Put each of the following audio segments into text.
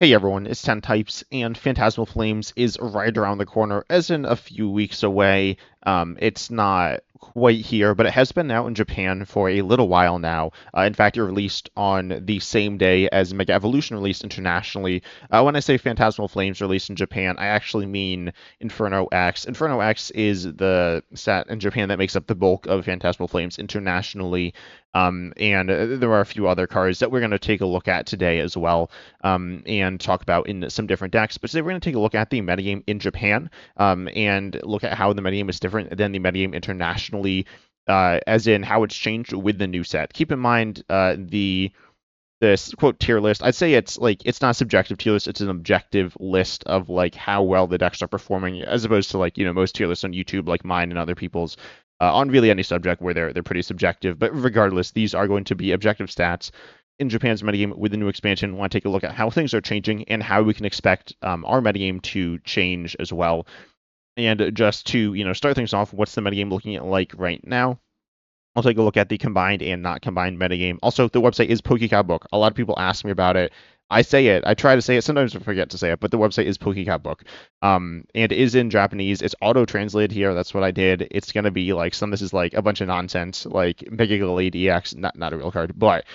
Hey everyone, it's 10 Types, and Phantasmal Flames is right around the corner, as in a few weeks away. It's not quite here, but it has been out in Japan for a little while now. In fact, it released on the same day as Mega Evolution released internationally. When I say Phantasmal Flames released in Japan, I actually mean Inferno X. Inferno X is the set in Japan that makes up the bulk of Phantasmal Flames internationally. And there are a few other cards that we're going to take a look at today as well, and talk about in some different decks. But today we're going to take a look at the metagame in Japan, and look at how the metagame is different than the metagame internationally, as in how it's changed with the new set. Keep in mind, this quote tier list, I'd say it's not a subjective tier list, it's an objective list of like how well the decks are performing, as opposed to, like, most tier lists on YouTube, like mine and other people's, on really any subject where they're pretty subjective. But regardless, these are going to be objective stats in Japan's metagame with the new expansion. Want to take a look at how things are changing and how we can expect our metagame to change as well. And just to start things off, what's the metagame looking at like right now? I'll take a look at the combined and not combined metagame. Also, the website is PokeCatBook. A lot of people ask me about it. I say it. I try to say it. Sometimes I forget to say it, but the website is PokeCatBook. And it is in Japanese. It's auto-translated here. That's what I did. It's going to be like this is like a bunch of nonsense, like Mega Glade EX, not a real card. But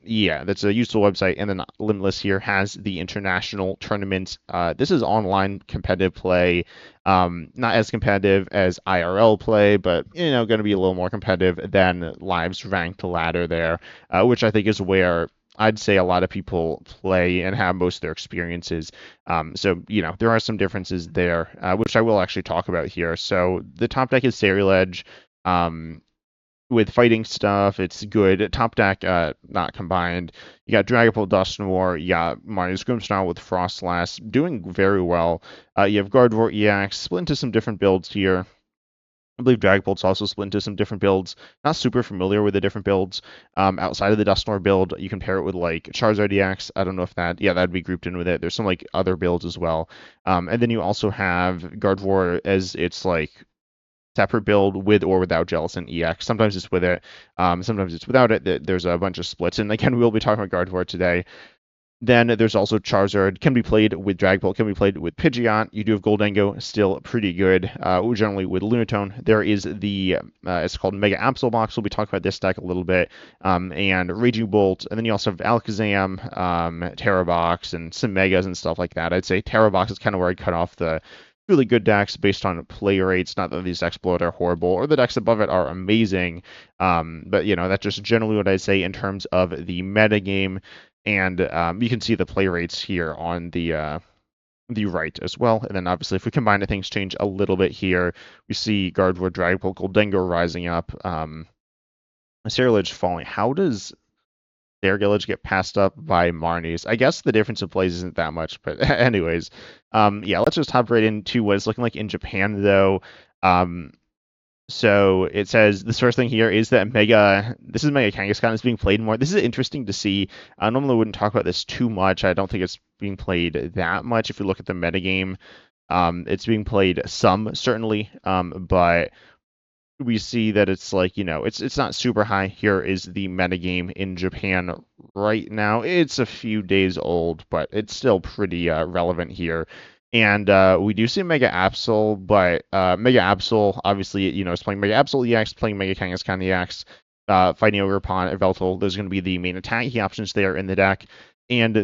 yeah, that's a useful website. And then Limitless here has the international tournament. This is online competitive play. Not as competitive as IRL play, but going to be a little more competitive than Live's ranked ladder there, which I think is where I'd say a lot of people play and have most of their experiences. So there are some differences there, which I will actually talk about here. So the top deck is Ceruledge. With fighting stuff, it's good. Top deck, not combined. You got Dragapult, Dusknoir. You got Mario's Grimmsnarl with Frostlass, doing very well. You have Gardevoir EX, split into some different builds here. I believe Dragapult's also split into some different builds. Not super familiar with the different builds. Outside of the Dusknoir build, you can pair it with like Charizard EX. I don't know if that'd be grouped in with it. There's some like other builds as well. And then you also have Gardevoir as its like separate build with or without Jellicent EX. Sometimes it's with it, sometimes it's without it. There's a bunch of splits, and again, we'll be talking about Gardevoir today. Then there's also Charizard, can be played with Dragapult, can be played with Pidgeot. You do have Gholdengo, still pretty good, generally with Lunatone. There is it's called Mega Absol box. We'll be talking about this deck a little bit, and Raging Bolt. And then you also have Alakazam, Terra Box, and some Megas and stuff like that. I'd say Terra Box is kind of where I cut off the really good decks based on play rates. Not that these decks below it are horrible, or the decks above it are amazing. But that's just generally what I'd say in terms of the meta game. And you can see the play rates here on the right as well. And then obviously if we combine it, things change a little bit here. We see Gardevoir, Dragapult, Gholdengo rising up, Ceruledge falling. How does Ceruledge get passed up by Marnie's? I guess the difference of plays isn't that much, but anyways, yeah, let's just hop right into what it's looking like in Japan though. So it says this first thing here is that this is Mega Kangaskhan is being played more. This is interesting to see. I normally wouldn't talk about this too much. I don't think it's being played that much. If you look at the metagame, it's being played some, certainly, but we see that it's like, it's not super high. Here is the metagame in Japan right now. It's a few days old, but it's still pretty relevant here. And we do see Mega Absol, but Mega Absol, obviously, is playing Mega Absol EX, playing Mega Kangaskhan EX, fighting Ogerpon, Yveltal. Those are going to be the main attacking options there in the deck. And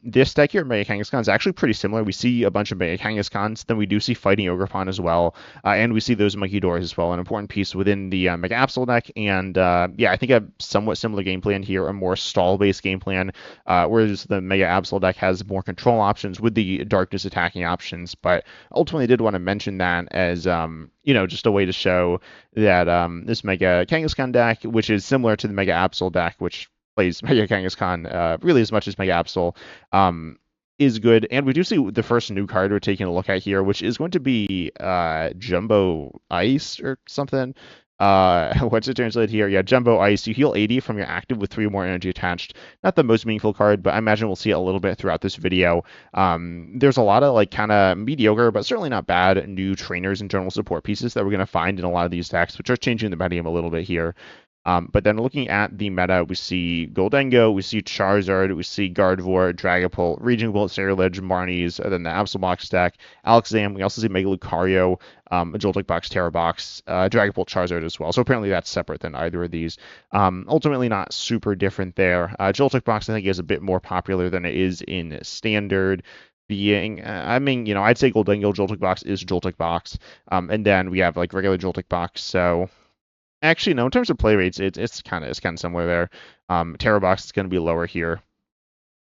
this deck here, Mega Kangaskhan, is actually pretty similar. We see a bunch of Mega Kangaskhan's, then we do see fighting Ogerpon as well, and we see those Monkey Doors as well, an important piece within the Mega Absol deck. And yeah, I think a somewhat similar game plan here, a more stall-based game plan, whereas the Mega Absol deck has more control options with the Darkness attacking options. But ultimately, I did want to mention that as just a way to show that this Mega Kangaskhan deck, which is similar to the Mega Absol deck, which plays Mega Kangaskhan really as much as Mega Absol, is good. And we do see the first new card we're taking a look at here, which is going to be Jumbo Ice or something. What's it translated here? Yeah, Jumbo Ice. You heal 80 from your active with 3 more energy attached. Not the most meaningful card, but I imagine we'll see it a little bit throughout this video. There's a lot of like kind of mediocre, but certainly not bad new trainers and general support pieces that we're going to find in a lot of these decks, which are changing the metagame a little bit here. But then looking at the meta, we see Gholdengo, we see Charizard, we see Gardevoir, Dragapult, Raging Bolt, Ceruledge, Marnies, and then the Absol box deck, Alakazam. We also see Mega Lucario, a Joltik box, Terra box, Dragapult, Charizard as well. So apparently that's separate than either of these. Ultimately not super different there. Joltik box I think is a bit more popular than it is in standard. I mean, I'd say Gholdengo Joltik box is Joltik box, and then we have like regular Joltik box. So actually, no, in terms of play rates, it's kind of similar there. Terra box is going to be lower here.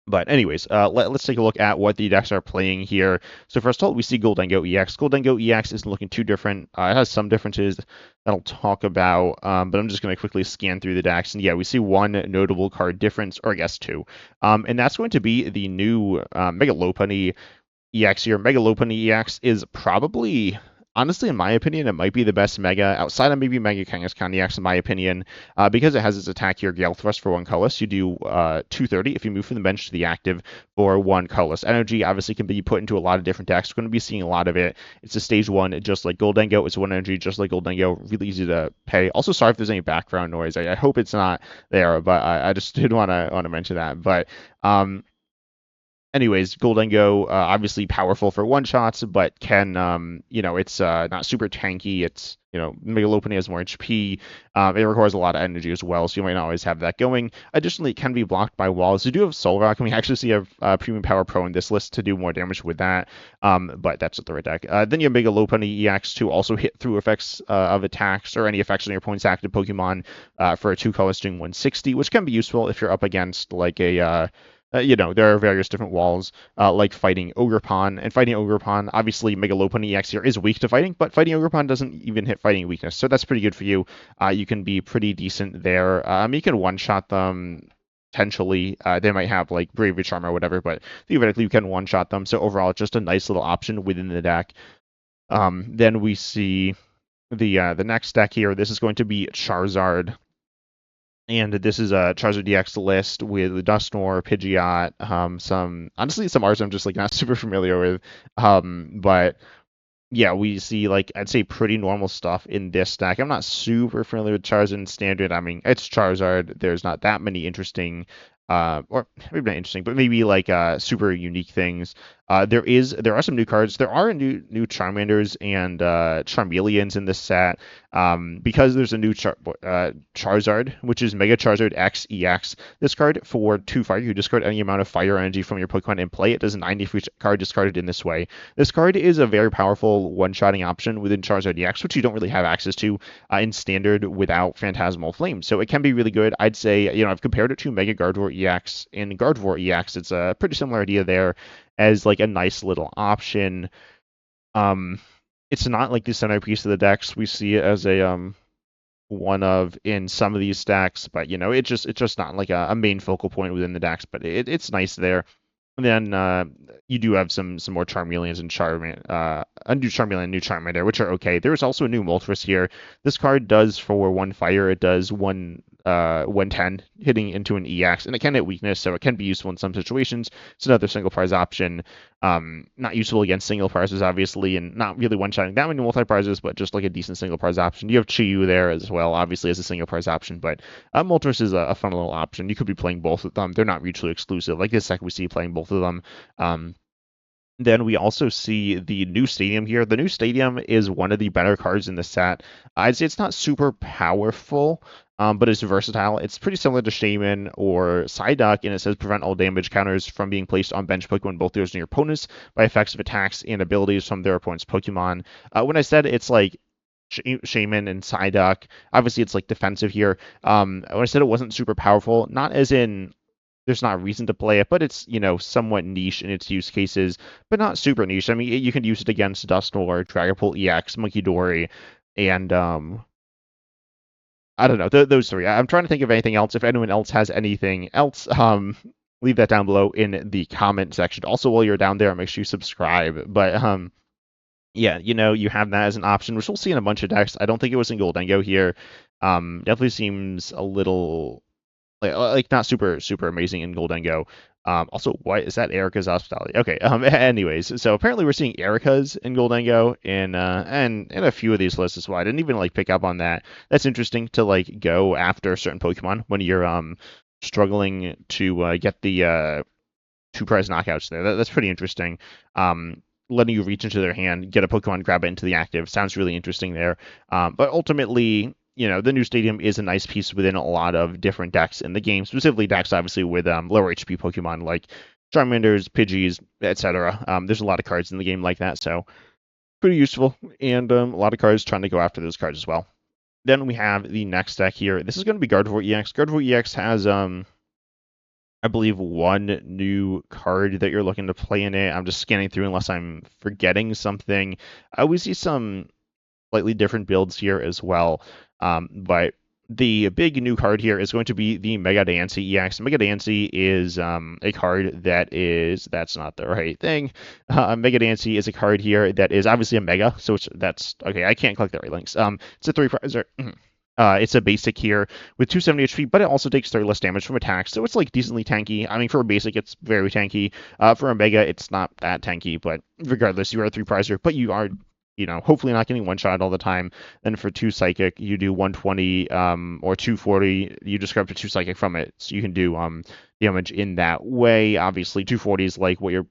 But anyways, let's take a look at what the decks are playing here. So first of all, we see Gholdengo EX. Gholdengo EX isn't looking too different. It has some differences that I'll talk about, but I'm just going to quickly scan through the decks. And yeah, we see one notable card difference, or I guess two. And that's going to be the new Mega Lopunny EX here. Mega Lopunny EX is probably, honestly, in my opinion, it might be the best Mega outside of maybe Mega Kangaskhan EX, in my opinion, because it has its attack here, Gale Thrust for one colorless. You do 230 if you move from the bench to the active for one colorless. Energy obviously can be put into a lot of different decks. We're going to be seeing a lot of it. It's a stage one, just like Gholdengo. It's one energy, just like Gholdengo. Really easy to pay. Also, sorry if there's any background noise. I hope it's not there, but I just did want to mention that. But anyways, Gholdengo, obviously powerful for one shots, but can, it's not super tanky. It's, Mega Lopunny has more HP. It requires a lot of energy as well, so you might not always have that going. Additionally, it can be blocked by walls. You do have Solrock, and we actually see a Premium Power Pro in this list to do more damage with that, but that's at the right deck. Then you have Mega Lopunny EX to also hit through effects of attacks or any effects on your opponent's active Pokemon for a 2-color doing 160, which can be useful if you're up against like a there are various different walls, like fighting Ogerpon. And fighting Ogerpon, obviously, Mega Lopunny EX here is weak to fighting, but fighting Ogerpon doesn't even hit fighting weakness, so that's pretty good for you. You can be pretty decent there. You can one-shot them, potentially. They might have, like, Bravery Charm or whatever, but theoretically, you can one-shot them, so overall, it's just a nice little option within the deck. Then we see the next deck here. This is going to be Charizard. And this is a Charizard DX list with Dusknoir, Pidgeot, some arts I'm just like not super familiar with. But yeah, we see like I'd say pretty normal stuff in this stack. I'm not super familiar with Charizard in standard. I mean, it's Charizard. There's not that many interesting or maybe not interesting, but maybe like super unique things. There are some new cards. There are new Charmanders and Charmeleons in this set. Because there's a new Charizard, which is Mega Charizard X EX. This card for 2 fire, you discard any amount of fire energy from your Pokemon in play. It does 90 for each card discarded in this way. This card is a very powerful one-shotting option within Charizard EX, which you don't really have access to in standard without Phantasmal Flame. So it can be really good. I'd say, I've compared it to Mega Gardevoir EX and Gardevoir EX. It's a pretty similar idea there as like a nice little option. It's not like the centerpiece of the decks. We see it as a one of in some of these stacks, but it's just not like a main focal point within the decks. But it's nice there. And then you do have some more Charmeleons and a new Charmeleon, new Charmander, which are okay. There's also a new Moltres here. This card does for 1 fire. It does 110 hitting into an EX, and it can hit weakness, so it can be useful in some situations. It's another single prize option. Not useful against single prizes, obviously, and not really one-shotting that many multi-prizes, but just like a decent single prize option. You have Chiyu there as well, obviously, as a single prize option, but Moltres is a fun little option. You could be playing both of them. They're not mutually exclusive. Like this deck, we see playing both of them. Then we also see the new Stadium here. The new Stadium is one of the better cards in the set. I'd say it's not super powerful, but it's versatile. It's pretty similar to Shaman or Psyduck, and it says prevent all damage counters from being placed on bench Pokemon, both yours and your opponents, by effects of attacks and abilities from their opponent's Pokemon. When I said it's like Shaman and Psyduck, obviously it's like defensive here. When I said it wasn't super powerful, not as in there's not a reason to play it, but it's, somewhat niche in its use cases, but not super niche. I mean, you can use it against Dusknoir, Dragapult EX, Munkidori, and I don't know, those 3. I'm trying to think of anything else. If anyone else has anything else, leave that down below in the comment section. Also, while you're down there, make sure you subscribe. But yeah, you have that as an option, which we'll see in a bunch of decks. I don't think it was in Gholdengo here. Definitely seems a little like not super amazing in Gholdengo. Also, what is that? Erica's hospitality. Okay. Anyways, so apparently we're seeing Erica's in Gholdengo and in a few of these lists as well. I didn't even like pick up on that. That's interesting to like go after certain Pokemon when you're struggling to get the two prize knockouts there. That's pretty interesting. Letting you reach into their hand, get a Pokemon, grab it into the active sounds really interesting there. But ultimately, the new stadium is a nice piece within a lot of different decks in the game, specifically decks obviously with lower HP Pokemon like Charmanders, Pidgeys, etc. There's a lot of cards in the game like that, so pretty useful, and a lot of cards trying to go after those cards as well. Then we have the next deck here. This is going to be Gardevoir EX. Gardevoir EX has I believe one new card that you're looking to play in it. I'm just scanning through unless I'm forgetting something. I always see some slightly different builds here as well. But the big new card here is going to be the Mega Dansey EX. Mega Dansey is a card that's not the right thing. Mega Dansey is a card here that is obviously a Mega, so that's okay. I can't click the right links. It's a 3-prizer. It's a basic here with 270 HP, but it also takes 30 less damage from attacks, so it's like decently tanky. I mean, for a basic, it's very tanky. For a Mega, it's not that tanky, but regardless, you are a 3-prizer, but you are, hopefully not getting one-shot all the time. Then for 2 Psychic, you do 120 or 240, you just grab to 2 Psychic from it, so you can do damage in that way. Obviously, 240 is like what you're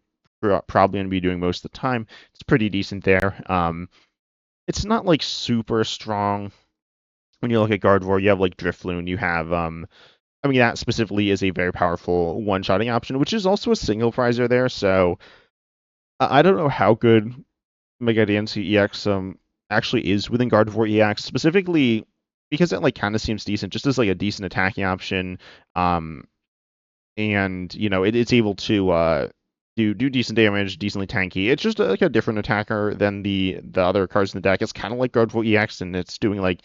probably going to be doing most of the time. It's pretty decent there. It's not like super strong. When you look at Gardevoir, you have like Drifloon, you have that specifically is a very powerful one-shotting option, which is also a single prizer there. So I don't know how good Mega Dansey EX actually is within Gardevoir EX, specifically because it like kind of seems decent, just as like a decent attacking option. And it's able to do decent damage, decently tanky. It's just like a different attacker than the other cards in the deck. It's kind of like Gardevoir EX, and it's doing like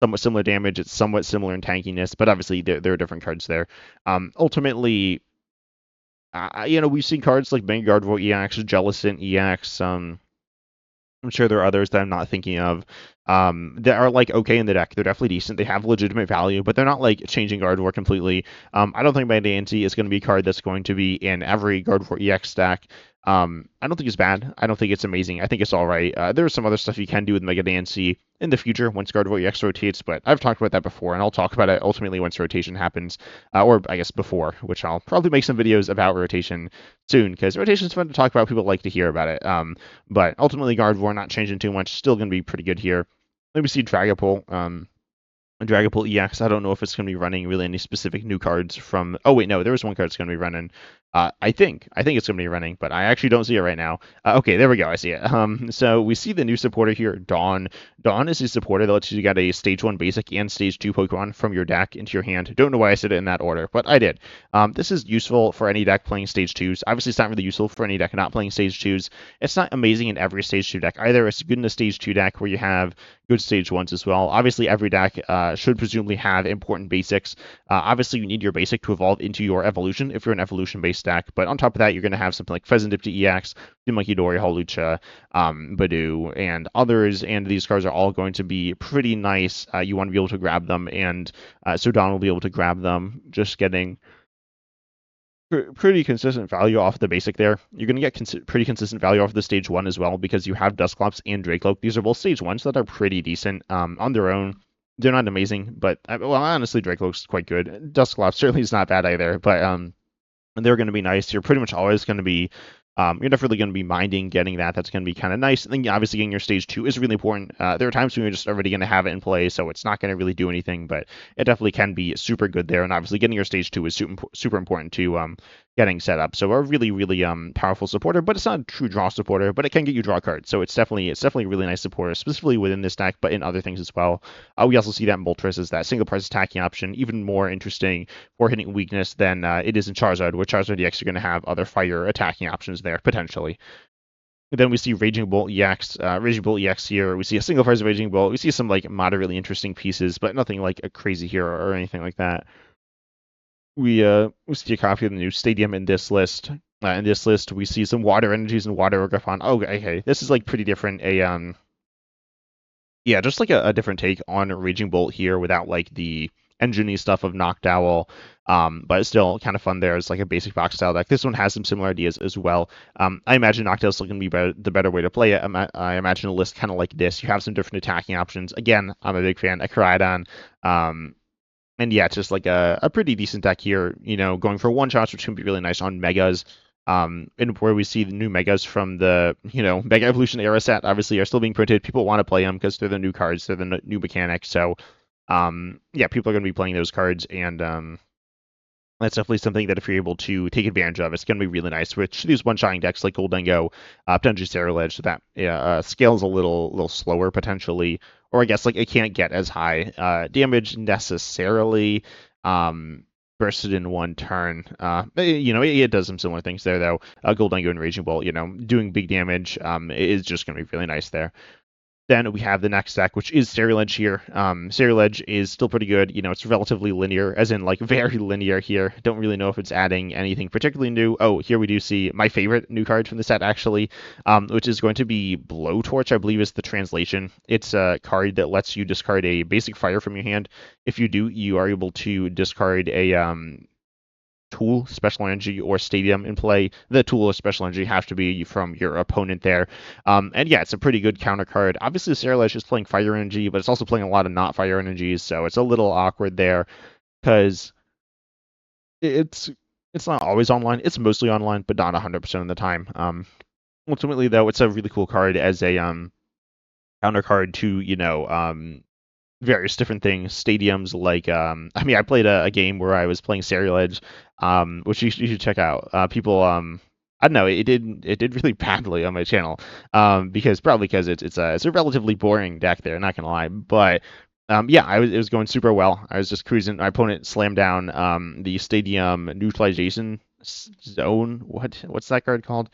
somewhat similar damage. It's somewhat similar in tankiness, but obviously there are different cards there. Ultimately, we've seen cards like Mega Gardevoir EX, Jellicent EX. I'm sure there are others that I'm not thinking of that are like okay in the deck. They're definitely decent. They have legitimate value, but they're not like changing Gardevoir completely. I don't think Mega Dansey is going to be a card that's going to be in every Gardevoir EX stack. I don't think it's bad. I don't think it's amazing. I think it's all right. There's some other stuff you can do with Mega Dansey in the future once Gardevoir EX rotates, but I've talked about that before, and I'll talk about it ultimately once rotation happens, or I guess before, which I'll probably make some videos about rotation soon, because rotation's fun to talk about. People like to hear about it. But ultimately, Gardevoir not changing too much, still going to be pretty good here. Then we see Dragapult. Dragapult EX, I don't know if it's going to be running really any specific new cards from... Oh, wait, no, there was one card that's going to be running. I think it's going to be running, but I actually don't see it right now. Okay, there we go. I see it. So we see the new supporter here, Dawn. Dawn is a supporter that lets you get a Stage 1 basic and Stage 2 Pokemon from your deck into your hand. Don't know why I said it in that order, but I did. This is useful for any deck playing Stage 2s. Obviously, it's not really useful for any deck not playing Stage 2s. It's not amazing in every Stage 2 deck either. It's good in a Stage 2 deck where you have good Stage 1s as well. Obviously, every deck should presumably have important basics. Obviously, you need your basic to evolve into your evolution if you're an evolution-based deck, but on top of that, you're going to have something like Fezandipti EX, Monkidori, Hawlucha, Badoo, and others, and these cards are all going to be pretty nice. You want to be able to grab them, and so Dawn will be able to grab them, just getting pretty consistent value off the basic there. You're going to get pretty consistent value off the Stage 1 as well, because you have Dusclops and Dracloak. These are both Stage 1s that are pretty decent on their own. They're not amazing, but honestly, Dracloak's quite good. Dusclops certainly is not bad either, but they're going to be nice. You're pretty much always going to be, you're definitely going to be minding getting that. That's going to be kind of nice. And then obviously getting your Stage 2 is really important. There are times when you're just already going to have it in play, so it's not going to really do anything, but it definitely can be super good there. And obviously getting your Stage 2 is super important to getting set up. So a really, really powerful supporter, but it's not a true draw supporter, but it can get you draw cards. So it's definitely a really nice supporter, specifically within this deck, but in other things as well. We also see that in Moltres as that single price attacking option, even more interesting for hitting weakness than it is in Charizard, where Charizard EX you're going to have other fire attacking options there potentially. Then we see Raging Bolt EX, here. We see a single price Raging Bolt. We see some like moderately interesting pieces, but nothing like a crazy hero or anything like that. We see a copy of the new stadium in this list. In this list, we see some water energies and water Orgathon. Oh, okay. This is like pretty different. Yeah, just like a different take on Raging Bolt here without like the engine-y stuff of Noctowl. But it's still kind of fun there. It's like a basic box style deck. This one has some similar ideas as well. I imagine Noctowl's still going to be the better way to play it. I imagine a list kind of like this. You have some different attacking options. Again, I'm a big fan. A Koraidon. And yeah, it's just like a pretty decent deck here, going for one shots, which can be really nice on Megas. And where we see the new Megas from the, Mega Evolution era set, obviously, are still being printed. People want to play them because they're the new cards, they're the new mechanics. So, yeah, people are going to be playing those cards, and that's definitely something that if you're able to take advantage of, it's going to be really nice. Which these one-shotting decks like Gholdengo, potentially Ceruledge, so that scales a little slower potentially, or I guess like it can't get as high damage necessarily bursted in one turn. It does some similar things there though. Gholdengo and Raging Bolt, doing big damage is just going to be really nice there. Then we have the next deck, which is Ceruledge here. Ceruledge is still pretty good. It's relatively linear, as in like very linear here. Don't really know if it's adding anything particularly new. Oh, here we do see my favorite new card from the set, actually, which is going to be Blowtorch, I believe is the translation. It's a card that lets you discard a basic fire from your hand. If you do, you are able to discard a tool, special energy, or stadium in play. The tool or special energy have to be from your opponent there. And yeah, it's a pretty good counter card. Obviously, Ceruledge is playing fire energy, but it's also playing a lot of not fire energies, so it's a little awkward there because it's not always online. It's mostly online, but not 100% of the time. Ultimately, though, it's a really cool card as a counter card to various different things, stadiums like I played a game where I was playing Ceruledge, which you should check out. People I don't know, it did really badly on my channel, because it's a relatively boring deck there, not gonna lie. But yeah, it was going super well. I was just cruising. My opponent slammed down the stadium neutralization zone. What's that card called?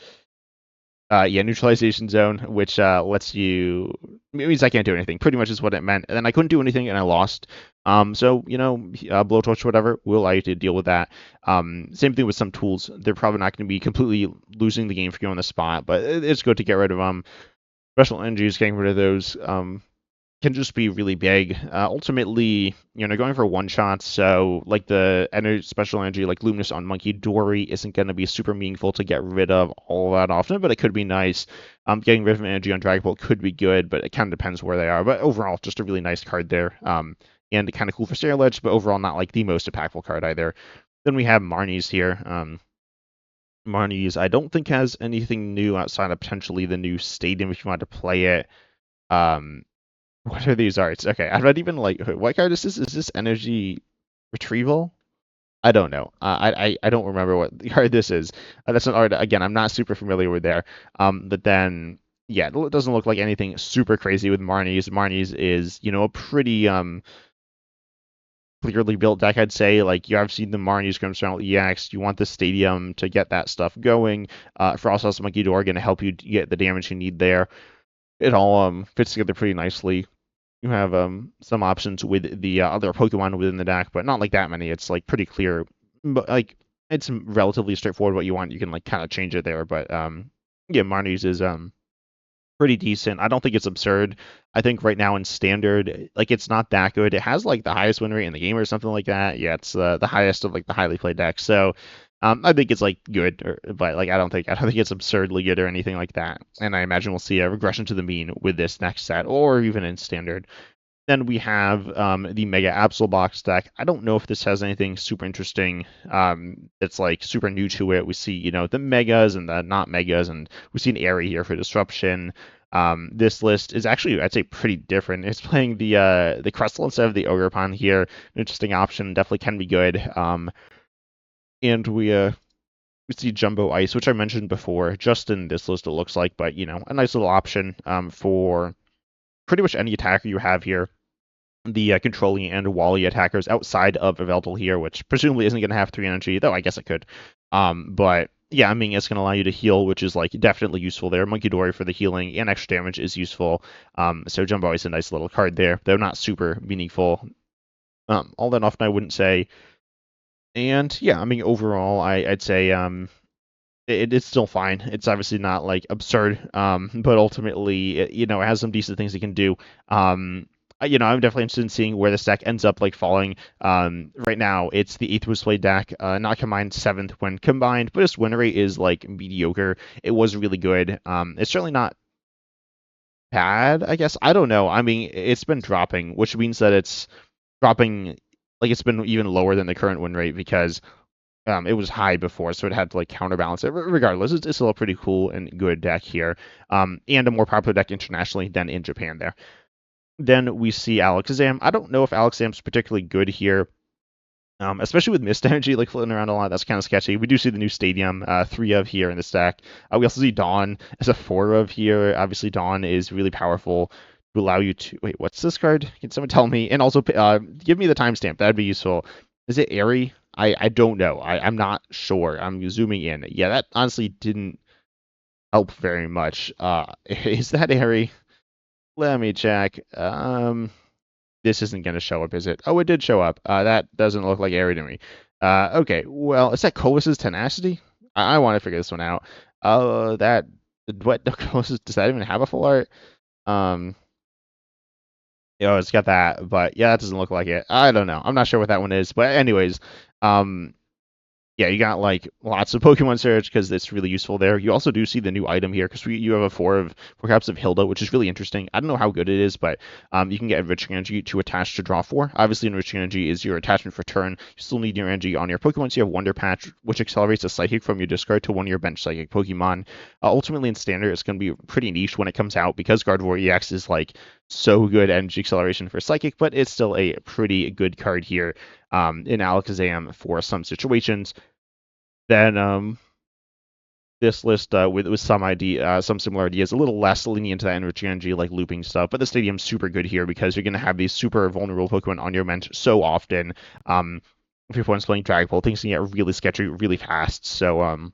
Yeah, neutralization zone, which lets you. It means I can't do anything. Pretty much is what it meant. And then I couldn't do anything, and I lost. So blowtorch, whatever, will allow you to deal with that. Same thing with some tools. They're probably not going to be completely losing the game for you on the spot, but it's good to get rid of them. Special energies, getting rid of those. Can just be really big. Ultimately, going for one shots, so like the special energy, like Luminous on Monkey Dory, isn't going to be super meaningful to get rid of all that often, but it could be nice. Getting rid of energy on Dragapult could be good, but it kind of depends where they are. But overall, just a really nice card there. And kind of cool for Ceruledge, but overall not like the most impactful card either. Then we have Marnie's here. Marnie's, I don't think has anything new outside of potentially the new stadium if you want to play it. What are these arts? Okay, I'm not even like, what card is this? Is this energy retrieval? I don't know. I don't remember what card this is. That's an art. Again, I'm not super familiar with there. But then, yeah, it doesn't look like anything super crazy with Marnie's. Marnie's is, a pretty clearly built deck, I'd say. Like, you have seen the Marnie's Grimmsnarl EX. You want the stadium to get that stuff going. Frosthouse Monkey Door going to help you get the damage you need there. It all fits together pretty nicely. You have some options with the other Pokemon within the deck, but not like that many. It's like pretty clear, but like it's relatively straightforward what you want. You can like kind of change it there, but yeah, Marnie's is pretty decent. I don't think it's absurd. I think right now in standard, like it's not that good. It has like the highest win rate in the game or something like that. Yeah, it's the highest of like the highly played decks. So I think it's like good, but like I don't think it's absurdly good or anything like that. And I imagine we'll see a regression to the mean with this next set, or even in standard. Then we have the Mega Absol box deck. I don't know if this has anything super interesting that's like super new to it. We see, the Megas and the not Megas, and we see an Airy here for Disruption. This list is actually, I'd say, pretty different. It's playing the Crustle instead of the Ogerpon here. An interesting option, definitely can be good. And we see Jumbo Ice, which I mentioned before, just in this list it looks like, but a nice little option for pretty much any attacker you have here. The controlling and Wally attackers outside of Yveltal here, which presumably isn't going to have 3 energy, though I guess it could. But yeah, I mean, it's going to allow you to heal, which is like definitely useful there. Monkey Dory for the healing and extra damage is useful. So Jumbo is a nice little card there, though not super meaningful. All that often, I wouldn't say. And yeah, I mean, overall, I'd say it's still fine. It's obviously not like absurd, but ultimately, it has some decent things it can do. I'm definitely interested in seeing where this deck ends up like falling. Right now it's the 8th most played deck, not combined 7th when combined, but its win rate is like mediocre. It was really good. It's certainly not bad, I guess. I don't know. I mean, it's been dropping, which means that it's dropping, like it's been even lower than the current win rate because it was high before, so it had to like counterbalance it. Regardless, it's still a pretty cool and good deck here, and a more popular deck internationally than in Japan there. Then we see Alakazam. I don't know if Alakazam's particularly good here. Especially with Mist Energy like floating around a lot, that's kind of sketchy. We do see the new Stadium, 3 of here in this deck. We also see Dawn as a 4 of here. Obviously, Dawn is really powerful to allow you to. Wait, what's this card? Can someone tell me? And also, give me the timestamp. That'd be useful. Is it Airy? I don't know. I'm not sure. I'm zooming in. Yeah, that honestly didn't help very much. Is that Airy? Let me check. This isn't going to show up, is it? Oh, it did show up. That doesn't look like Airy to me. Okay, well, is that Colus's Tenacity? I want to figure this one out. That what Colus's, does that even have a full art? Um, it's got that, but yeah, that doesn't look like it. I don't know. I'm not sure what that one is, but anyways, um, yeah, you got like lots of Pokemon search because it's really useful there. You also do see the new item here because you have a four cups of Hilda, which is really interesting. I don't know how good it is, but you can get enriching energy to attach to draw 4. Obviously, enriching energy is your attachment for turn. You still need your energy on your Pokemon, so you have Wonder Patch, which accelerates a Psychic from your discard to one of your bench Psychic Pokemon. Ultimately, in Standard, it's going to be pretty niche when it comes out because Gardevoir EX is like so good energy acceleration for Psychic, but it's still a pretty good card here in Alakazam for some situations. Then this list with some similar ideas, a little less lenient to that enriching energy like looping stuff, but the stadium's super good here because you're gonna have these super vulnerable Pokemon on your bench so often. If your opponent's playing Dragapult, things can get really sketchy really fast. So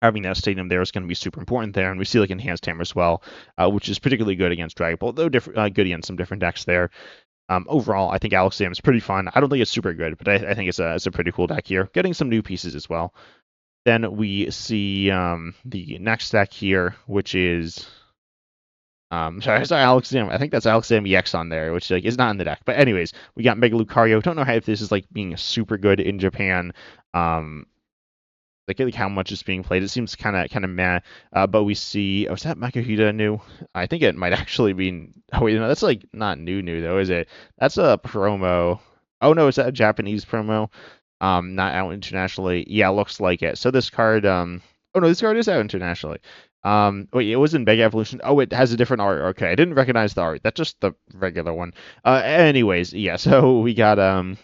having that stadium there is going to be super important there, and we see like enhanced hammer as well, which is particularly good against Dragapult, though good against some different decks there. Overall, I think Alakazam is pretty fun. I don't think it's super good, but I think it's a pretty cool deck here. Getting some new pieces as well. Then we see the next deck here, which is sorry, Alakazam. I think that's Alakazam EX on there, which like is not in the deck. But anyways, we got Mega Lucario. Don't know how if this is like being super good in Japan. Like how much is being played. It seems kind of meh. But we see, is that Makuhita new? I think it might actually be. Oh wait, no, that's like not new though, is it? That's a promo. Oh no, is that a Japanese promo? Not out internationally. Yeah, looks like it. So this card, oh no, this card is out internationally. Wait, it was in Mega Evolution. Oh, it has a different art. Okay, I didn't recognize the art. That's just the regular one. Anyways, yeah. So we got the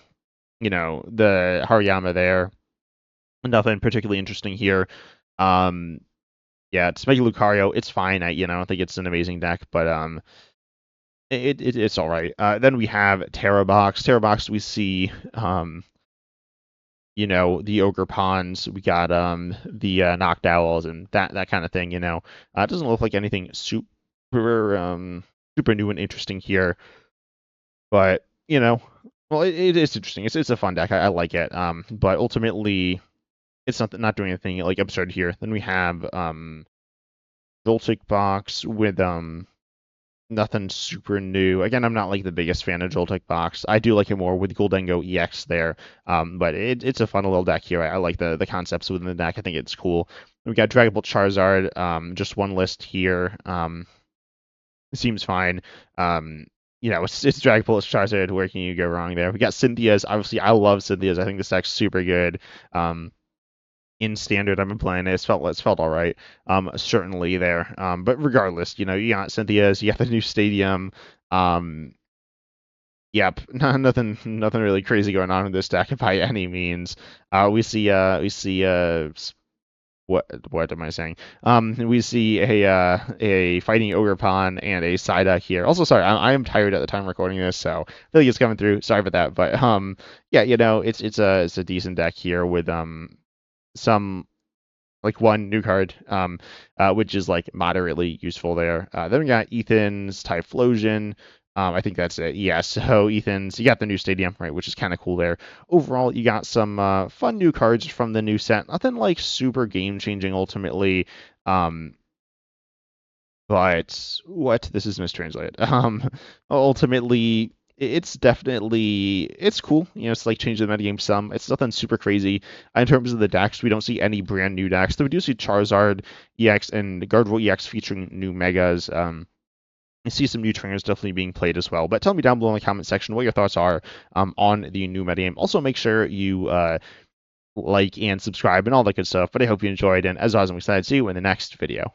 Hariyama there. Nothing particularly interesting here. Yeah, it's Mega Lucario. It's fine. I think it's an amazing deck, but it's all right. Then we have Terrabox. Terrabox, we see the Ogre Ponds. We got the Noctowls and that kind of thing. It doesn't look like anything super new and interesting here, but well, it is interesting. It's a fun deck. I like it. But ultimately, it's not doing anything like absurd here. Then we have Joltik Box with nothing super new. Again, I'm not like the biggest fan of Joltik Box. I do like it more with Gholdengo EX there. But it's a fun little deck here. I like the concepts within the deck. I think it's cool. We got Dragapult Charizard, just one list here. It seems fine. It's Dragapult, it's Charizard. Where can you go wrong there? We got Cynthia's. Obviously, I love Cynthia's. I think this deck's super good. In Standard, I've been playing it. It's felt all right. Certainly there. But regardless, you got Cynthia's, you got the new stadium. Yep, nothing really crazy going on in this deck by any means. We see what am I saying? We see a fighting Ogerpon and a Psyduck here. Also, sorry, I am tired at the time recording this, so I feel like it's coming through. Sorry about that, but yeah, it's a decent deck here with some like one new card, which is like moderately useful there. Then we got Ethan's Typhlosion. I think that's it. Yeah, so Ethan's, you got the new stadium, right, which is kind of cool there. Overall, you got some fun new cards from the new set. Nothing like super game changing ultimately. But what? This is mistranslated. Ultimately, it's definitely it's cool. It's like changing the metagame some. It's nothing super crazy. In terms of the decks, we don't see any brand new decks. Though we do see Charizard EX and Gardevoir EX featuring new megas. I see some new trainers definitely being played as well. But tell me down below in the comment section what your thoughts are on the new metagame. Also, make sure you like and subscribe and all that good stuff. But I hope you enjoyed, and as always, I'm excited to see you in the next video.